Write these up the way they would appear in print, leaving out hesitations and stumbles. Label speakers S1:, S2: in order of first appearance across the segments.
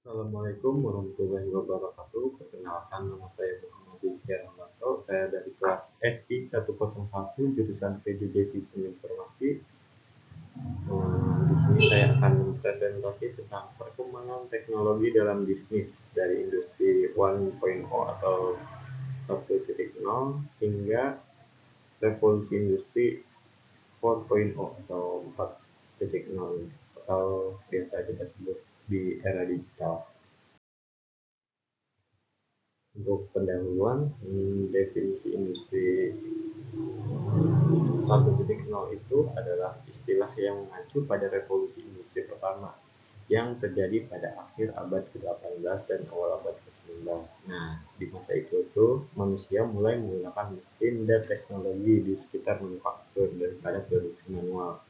S1: Assalamualaikum warahmatullahi wabarakatuh. Perkenalkan, nama saya Muhammad Rizky Rahmanto. Saya dari kelas SI 101 jurusan PJJ Sistem Informasi. Di sini saya akan presentasi tentang perkembangan teknologi dalam bisnis dari industri 1.0 atau 1.0 hingga revolusi industri 4.0 atau 4.0 atau biasa kita sebut di era digital. Untuk pendahuluan, definisi industri 1.0 itu adalah istilah yang mengacu pada revolusi industri pertama yang terjadi pada akhir abad ke-18 dan awal abad ke-19. Nah, di masa itu tuh manusia mulai menggunakan mesin dan teknologi di sekitar manufaktur daripada produksi manual.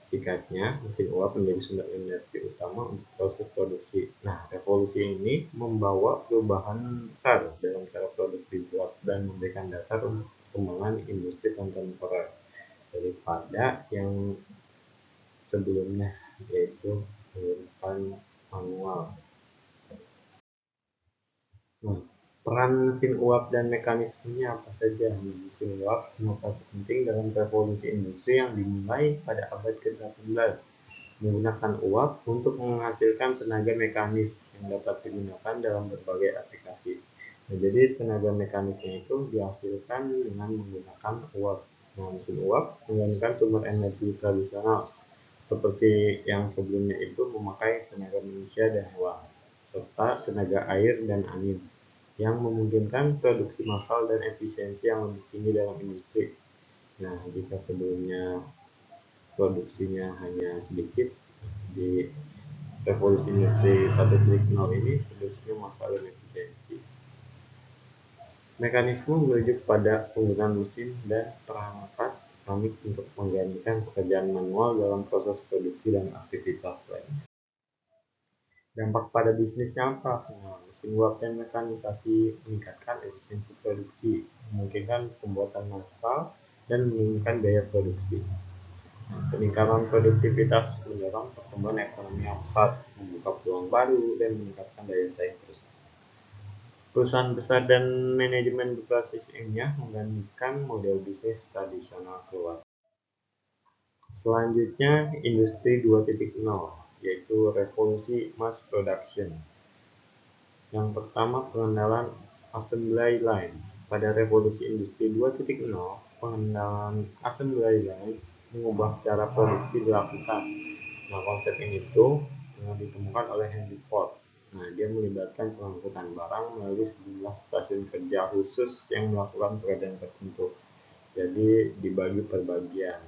S1: Singkatnya, mesin uap menjadi sumber energi utama untuk proses produksi. Nah, revolusi ini membawa perubahan besar dalam cara produksi uap dan memberikan dasar untuk perkembangan industri kontemporer daripada yang sebelumnya, yaitu menggunakan manual. Nah, peran mesin uap dan mekanismenya apa saja? Mesin uap inovasi penting dalam revolusi industri yang dimulai pada abad ke-18 menggunakan uap untuk menghasilkan tenaga mekanis yang dapat digunakan dalam berbagai aplikasi. Nah, jadi tenaga mekanisnya itu dihasilkan dengan menggunakan uap. Nah, mesin uap menggunakan sumber energi tradisional seperti yang sebelumnya itu memakai tenaga manusia dan hewan, serta tenaga air dan angin, yang memungkinkan produksi massal dan efisiensi yang lebih tinggi dalam industri. Nah, jika sebelumnya produksinya hanya sedikit, di revolusi industri 1.0 ini produksinya massal dan efisiensi. Mekanisme merujuk pada penggunaan mesin dan perangkat elektronik untuk menggantikan pekerjaan manual dalam proses produksi dan aktivitas lainnya. Dampak pada bisnisnya apa? Nah, mesin uap dan mekanisasi meningkatkan efisiensi produksi, memungkinkan pembuatan massal, dan menurunkan biaya produksi. Nah, peningkatan produktivitas mendorong pertumbuhan ekonomi yang pesat, membuka peluang baru, dan meningkatkan daya saing perusahaan. Perusahaan besar dan manajemen berbasis ilmiah menggantikan model bisnis tradisional keluar. Selanjutnya, industri 2.0, yaitu revolusi mass production. Yang pertama, pengenalan assembly line. Pada revolusi industri 2.0, pengenalan assembly line mengubah cara produksi dilakukan. Nah, konsep ini tuh ditemukan oleh Henry Ford. Nah, dia melibatkan pengangkutan barang melalui sejumlah stasiun kerja khusus yang melakukan pekerjaan tertentu. Jadi dibagi per bagian,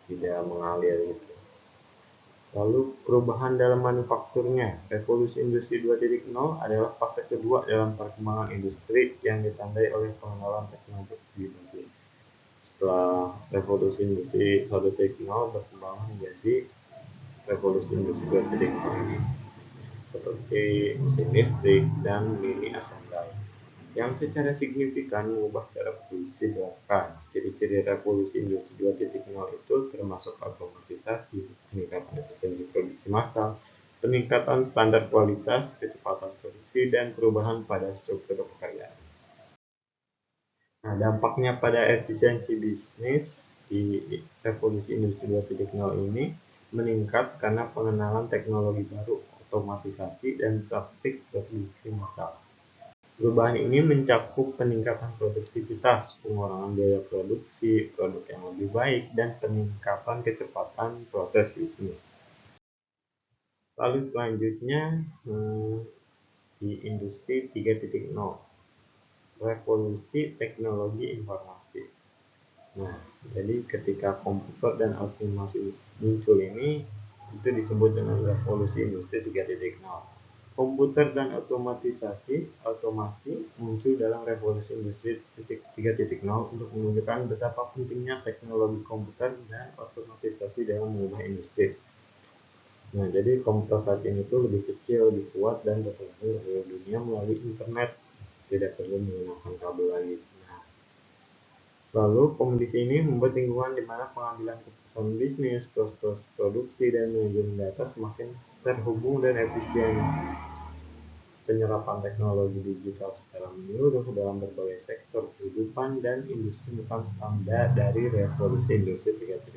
S1: tidak mengalir gitu. Lalu perubahan dalam manufakturnya. Revolusi industri 2.0 adalah fase kedua dalam perkembangan industri yang ditandai oleh pengenalan teknologi baru. Setelah revolusi industri 1.0 berkembang menjadi revolusi industri 2.0 ini, seperti mesin listrik dan mini assembly, yang secara signifikan mengubah cara produksi dilakukan. Ciri-ciri revolusi industri 2.0 itu termasuk automatisasi, peningkatan efisiensi produksi massal, peningkatan standar kualitas, kecepatan produksi, dan perubahan pada struktur pekerjaan. Nah, dampaknya pada efisiensi bisnis di revolusi industri 2.0 ini meningkat karena pengenalan teknologi baru, otomatisasi, dan praktik produksi massal. Perubahan ini mencakup peningkatan produktivitas, pengurangan biaya produksi, produk yang lebih baik, dan peningkatan kecepatan proses bisnis. Lalu selanjutnya di industri 3.0, revolusi teknologi informasi. Nah, jadi ketika komputer dan otomasi muncul ini, itu disebut dengan revolusi industri 3.0. Komputer dan otomasi muncul dalam revolusi industri 3.0 untuk menunjukkan betapa pentingnya teknologi komputer dan otomatisasi dalam mengubah industri. Nah, jadi komputer saat ini tuh lebih kecil, lebih kuat, dan terhubung ke dunia melalui internet, tidak perlu menggunakan kabel lagi. Nah, lalu kondisi ini membuat lingkungan di mana pengambilan keputusan bisnis, proses produksi, dan manajemen data semakin terhubung dan efisien. Penyerapan teknologi digital secara menyeluruh dalam berbagai sektor kehidupan dan industri merupakan tanda dari revolusi industri 4.0.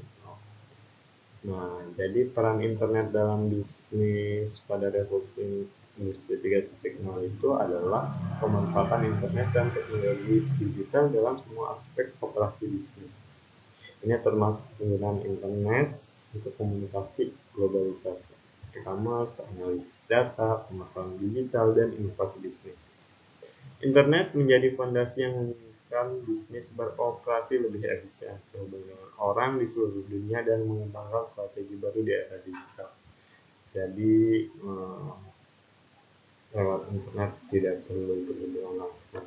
S1: Nah, jadi peran internet dalam bisnis pada revolusi industri 3.0 itu adalah pemanfaatan internet dan teknologi digital dalam semua aspek operasi bisnis. Ini termasuk penggunaan internet untuk komunikasi, globalisasi, e-commerce, analisis data, pemasaran digital, dan inovasi bisnis. Internet menjadi fondasi yang memungkinkan bisnis beroperasi lebih efisien, terhubung dengan orang di seluruh dunia, dan mengembangkan strategi baru di era digital. Jadi, lewat internet tidak perlu berhubungan langsung.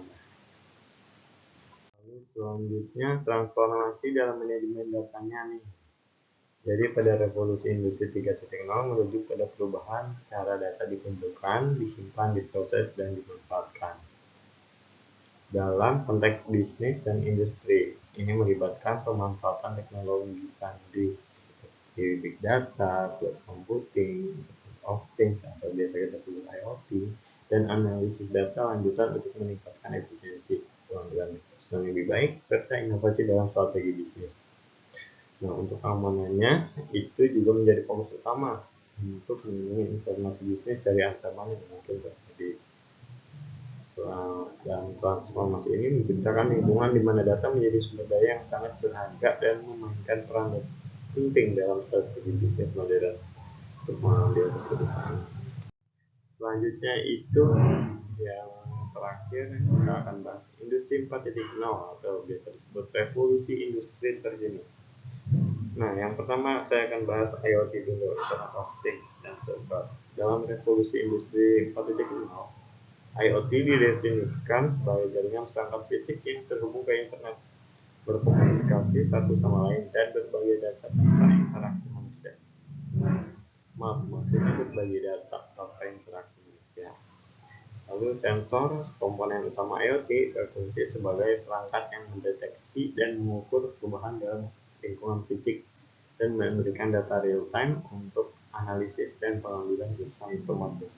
S1: Lalu selanjutnya, transformasi dalam manajemen datanya nih. Jadi pada revolusi industri 3.0 merujuk pada perubahan cara data dikumpulkan, disimpan, diproses, dan dimanfaatkan. Dalam konteks bisnis dan industri, ini melibatkan pemanfaatan teknologi canggih seperti big data, cloud computing, Internet of Things atau biasa kita sebut IoT, dan analisis data lanjutan untuk meningkatkan efisiensi, pelanggan yang lebih baik, serta inovasi dalam strategi bisnis. Nah, untuk keamanannya itu juga menjadi fokus utama untuk melindungi informasi bisnis dari ancaman yang mungkin terjadi. Dan transformasi ini menciptakan lingkungan di mana data menjadi sumber daya yang sangat berharga dan memainkan peran penting dalam strategi bisnis modern untuk mengambil keputusan. Selanjutnya itu yang terakhir kita akan bahas industri 4.0 atau biasa disebut revolusi industri terkini. Nah, yang pertama saya akan bahas IoT dulu, Internet of Things dan sensor. Dalam revolusi industri 4.0, IoT didefinisikan sebagai jaringan perangkat fisik yang terhubung ke internet, berkomunikasi satu sama lain, dan berbagi data tanpa interaksi manusia. Maksudnya berbagi data tanpa interaksi manusia. Lalu sensor, komponen utama IoT, berfungsi sebagai perangkat yang mendeteksi dan mengukur perubahan dalam lingkungan fisik dan memberikan data real time untuk analisis dan pengambilan keputusan otomatis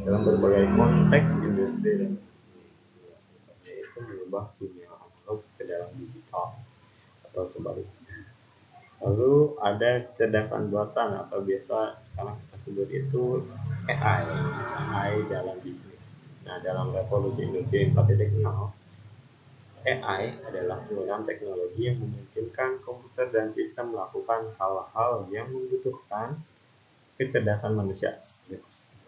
S1: dalam berbagai konteks industri dan bisnis, yaitu mengubah sinyal analog ke dalam digital atau sebaliknya. Lalu ada kecerdasan buatan atau biasa sekarang kita sebut itu AI dalam bisnis. Nah, dalam revolusi industri 4.0, AI adalah penggunaan teknologi yang memungkinkan komputer dan sistem melakukan hal-hal yang membutuhkan kecerdasan manusia,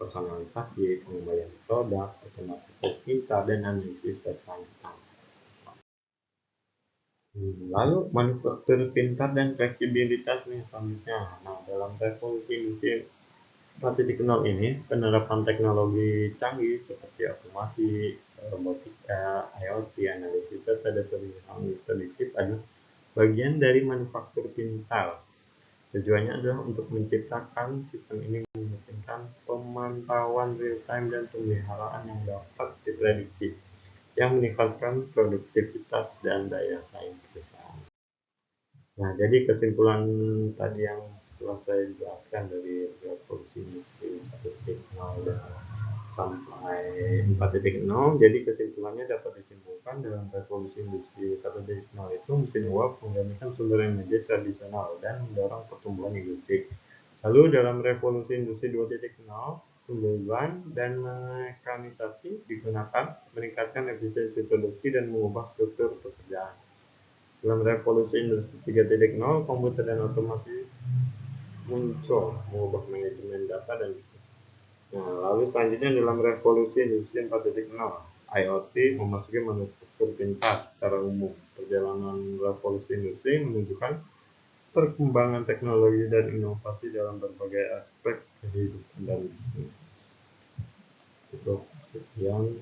S1: personalisasi, pengembalian produk, otomatisasi pintar, dan analisis berkelanjutan. Lalu manufaktur pintar dan fleksibilitas nih selanjutnya. Nah, dalam revolusi industri 4.0 ini, penerapan teknologi canggih seperti otomasi, robotika, IoT, analisis data, dan pemilihan prediktif adalah bagian dari manufaktur pintar. Tujuannya adalah untuk menciptakan sistem ini memungkinkan pemantauan real-time dan pemeliharaan yang dapat diprediksi, yang meningkatkan produktivitas dan daya saing perusahaan. Nah, jadi kesimpulan tadi yang telah saya jelaskan dari revolusi industri 1.0 dan sampai 4.0, jadi kesimpulannya dapat disimpulkan dalam revolusi industri 1.0 itu mesin uap menggantikan sumber energi tradisional dan mendorong pertumbuhan industri. Lalu dalam revolusi industri 2.0, sumber bahan dan mekanisasi digunakan meningkatkan efisiensi produksi dan mengubah struktur pekerjaan. Dalam revolusi industri 3.0, komputer dan otomasi muncul mengubah manajemen data dan bisnis. Nah, lalu selanjutnya dalam revolusi industri 4.0, IoT memasuki manufaktur pintar secara umum. Perjalanan revolusi industri menunjukkan perkembangan teknologi dan inovasi dalam berbagai aspek kehidupan dan bisnis. Cukup sekian.